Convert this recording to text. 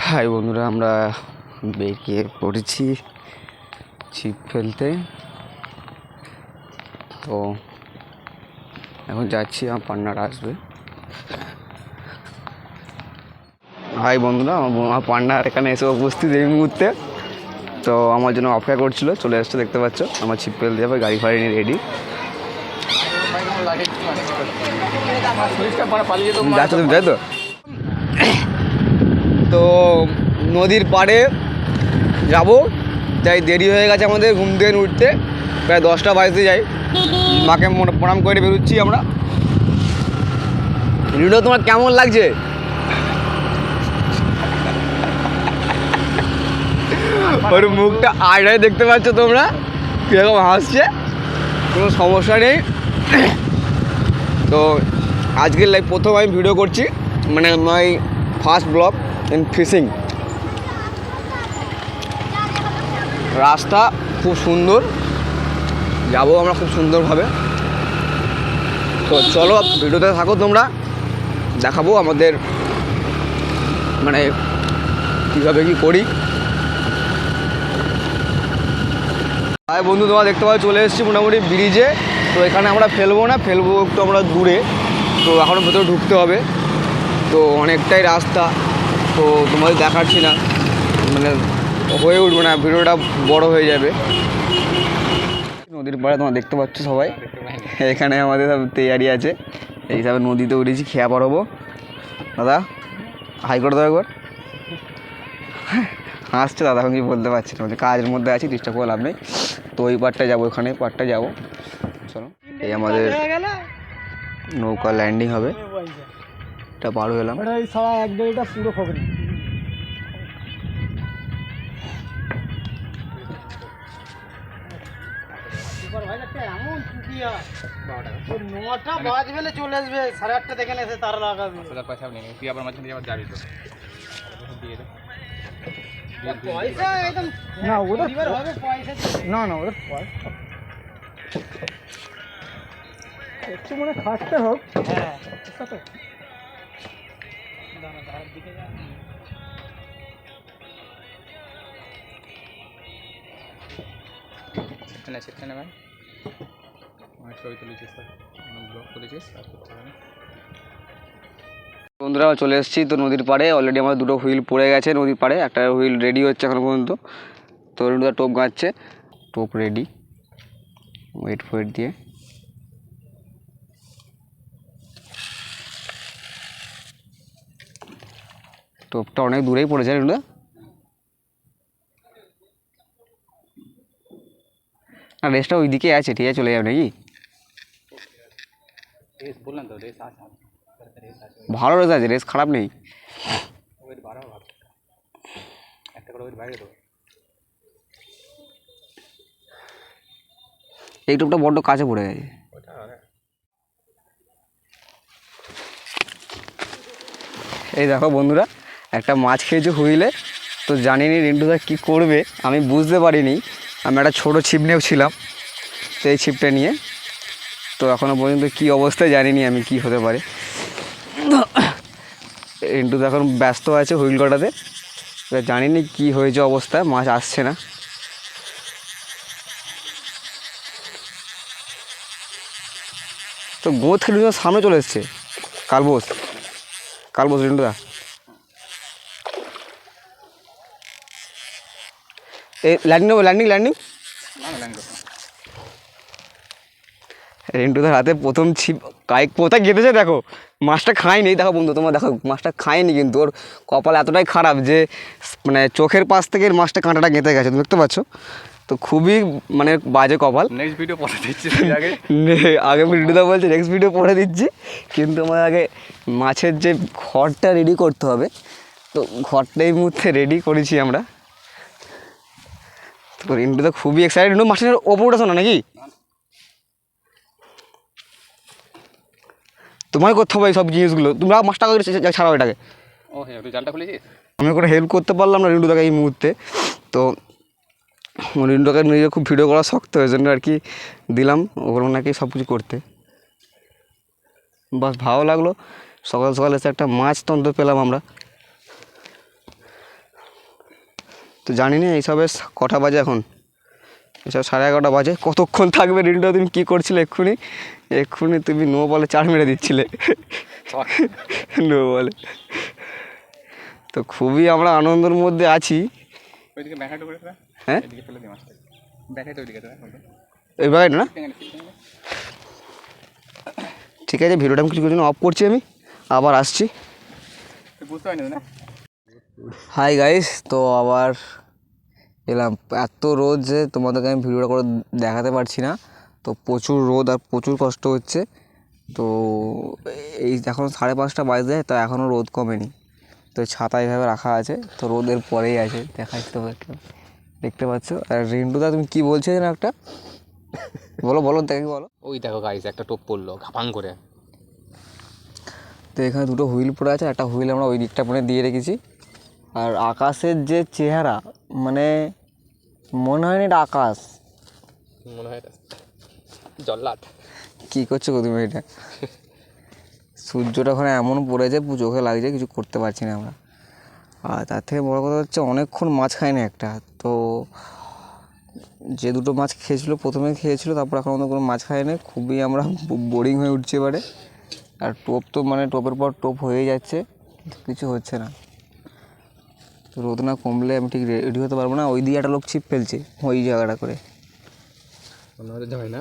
High বন্ধুরা, আমরা বেরিয়ে পড়েছি ছিপ ফেলতে। তো এখন যাচ্ছি, আমার পার্টনার আসবে। হাই বন্ধুরা, আমার পার্টনার এখানে এসে উপস্থিত এই মুহূর্তে। তো আমার জন্য অপেক্ষা করছিল, চলে আসছে, দেখতে পাচ্ছ। আমার ছিপ ফেলতে যাবে, গাড়ি ফাড়ি নিয়ে রেডি। যাচ্ছ তুমি, তাই তো? তো নদীর পাড়ে যাব, তাই দেরি হয়ে গেছে আমাদের ঘুম থেকে উঠতে। প্রায় 10টা বাজতে যাই। মাকে প্রণাম করে বেরোচ্ছি আমরা। ভিডিও তোমার কেমন লাগছে? ওর মুখটা আড়াই দেখতে পাচ্ছ তোমরা, কীরকম হাসছে। কোনো সমস্যা নেই। তো আজকের লাইভ প্রথম আমি ভিডিও করছি, মানে my first blog in fishing. রাস্তা খুব সুন্দর, যাবো আমরা খুব সুন্দরভাবে। তো চলো ভিডিওতে থাকো তোমরা, দেখাবো আমাদের মানে কীভাবে কী করি। হ্যাঁ বন্ধু, তোমরা দেখতে পাচ্ছ চলে এসেছি মোটামুটি ব্রিজে। তো এখানে আমরা ফেলবো না, ফেলবো একটু আমরা দূরে। তো এখনও ভেতরে ঢুকতে হবে, তো অনেকটাই রাস্তা। তো তোমাদের দেখাচ্ছি না, মানে হয়ে উঠবে না, ভিডিওটা বড় হয়ে যাবে। নদীর পাড়ে তোমরা দেখতে পাচ্ছ সবাই, এখানে আমাদের সব তৈরি আছে। এই হিসাবে নদীতে উঠেছি, খেয়া পারবো। দাদা হাই করে দাও একবার। হাসছে দাদা, এখন কি বলতে পারছি না, কাজের মধ্যে আছি, ডিস্টার্ব করে লাভ নেই। তো ওই পারটায় যাবো, ওখানে পারটায় যাবো। চলো, এই আমাদের নৌকা ল্যান্ডিং হবে, এটা পার হয়ে এলাম। পুরো খবর এমন চুকিয়া 9টা বাজবে চলে আসবে, 8:30 দেখে এসে তারা লাগাবে। পয়সা নেই, তুই আবার মাঝখানে যাবার যাবি তো দিয়ে দে পয়সা একদম না, ওদের হবে পয়সা না, না ওদের পয়সা একটু মনে খাটতে হোক। হ্যাঁ তো দাঁড়া দাঁড়ার দিকে যা। সেখানে ভাই ছবি তুলেছিস, ব্লগ করেছিস। বন্ধুরা চলে এসেছি তো নদীর পাড়ে। অলরেডি আমার 2টো হুইল পড়ে গেছে নদীর পাড়ে, একটা হুইল রেডি হচ্ছে এখনো পর্যন্ত। তো রেন্টুদা টোপ গাঁচ্ছে, টোপ রেডি, ওয়েট ফোয়েট দিয়ে। টোপটা অনেক দূরেই পড়েছে রেন্টুদা। না, রেসটা ওই দিকে আছে, ঠিক আছে, চলে যাবে নাকি? ভালো রেস আছে, রেস খারাপ নেই। এই টোপটা বড্ড কাছে পড়ে গেছে। এই দেখো বন্ধুরা, একটা মাছ খেয়েছে হুইলে। তো জানিনি রিন্টুদা কী করবে, আমি বুঝতে পারিনি। আমি একটা ছোটো ছিপ নিয়েও ছিলাম, তো এই ছিপটা নিয়ে। তো এখনও পর্যন্ত কী অবস্থায় জানিনি আমি, কি হতে পারে। রিন্টুদা এখন ব্যস্ত আছে হুইল কটাতে, জানিনি কি হয়েছে অবস্থা, মাছ আসছে না। তো গোঁ থেকে সামনে চলে এসছে কালবোস, কালবোস রিন্টুদা। এই ল্যান্ডিং নেবো, ল্যান্ডিং ল্যান্ডিং। রিন্টুদার হাতে প্রথম ছিপ, কাইক কোথায় গেঁথেছে দেখো। মাছটা খায়নি, দেখো বন্ধু তোমরা দেখো, মাছটা খায়নি, কিন্তু ওর কপাল এতটাই খারাপ যে মানে চোখের পাশ থেকে মাছটা কাঁটাটা গেঁথে গেছে, দেখতে পাচ্ছ। তো খুবই মানে বাজে কপাল। নেক্সট ভিডিও পরে দিচ্ছি, আগে রিন্টুদা বলছে নেক্সট ভিডিও পরে দিচ্ছি, কিন্তু আমার আগে মাছের যে ঘরটা রেডি করতে হবে। তো ঘরটা এই মুহূর্তে রেডি করেছি আমরা। তো রিন্টুদা খুবই এক্সাইটেড। রিন্টু মাছের ওপর উঠেছো না নাকি? তোমায় করতে হবে এই সব জিনিসগুলো, তোমরা মাছটা ছাড়াও এটাকে। ও হ্যাঁ, জালটা খুলেছিস। আমি কোনো হেল্প করতে পারলাম না রিন্টুদাকে এই মুহূর্তে। তো রিন্টুদাকে নিজে খুব ভিডিও করা শক্ত, ওই জন্য আর কি দিলাম ওগুলো নাকি সব কিছু করতে। বাস ভালো লাগলো, সকাল সকাল এসে একটা মাছ তন্ত পেলাম আমরা। তো জানি না এইসবে কটা বাজে এখন, এসব 11:30 বাজে। কতক্ষণ থাকবে রিন্টু? তুমি কী করছিলে এক্ষুনি? এক্ষুনি তুমি নো বলে 4 মেরে দিচ্ছিলে, নো বলে। তো খুবই আমরা আনন্দের মধ্যে আছি। হ্যাঁ এইভাবে না, ঠিক আছে ভিডিওটা আমি কিছু জন্য অফ করছি, আমি আবার আসছি। হাই গাইস, তো আবার এলাম। এত রোদ যে তোমাদেরকে আমি ভিডিওটা করে দেখাতে পারছি না, তো প্রচুর রোদ আর প্রচুর কষ্ট হচ্ছে। তো এই এখন 5:30 বাজে, তা এখনও রোদ কমেনি। তো ছাতা এইভাবে রাখা আছে, তো রোদের পরেই আছে, দেখাচ্ছি তো একটু, দেখতে পাচ্ছ। আর রিন্টুদা তুমি কী বলছো যেন একটা, বলো বলো দেখে বলো। ওই দেখো গাইস একটা টোপ পড়লো ঘাপাং করে। তো এখানে দুটো হুইল পড়ে আছে, একটা হুইল আমরা ওই দিকটা মানে দিয়ে রেখেছি। আর আকাশের যে চেহারা, মানে মনে হয় না এটা আকাশ, মনে হয় জল্লাদ। কী করছো গো তুমি এটা? সূর্যটা ওখানে এমন পড়েছে, চোখে লাগছে, কিছু করতে পারছি না আমরা। আর তার থেকে বড় কথা হচ্ছে অনেকক্ষণ মাছ খাই না একটা, তো যে দুটো মাছ খেয়েছিলো প্রথমে খেয়েছিলো, তারপর এখন আমাদের কোনো মাছ খাই না। খুবই আমরা বোরিং হয়ে উঠছে এবারে। আর টোপ তো মানে টোপের পর টোপ হয়ে যাচ্ছে, কিছু হচ্ছে না। তো রোদ না কমলে আমি ঠিক রেডি হতে পারবো না। ওই দিকে একটা লোক ছিপ ফেলছে ওই জায়গাটা করে, মনে হয় যায় না।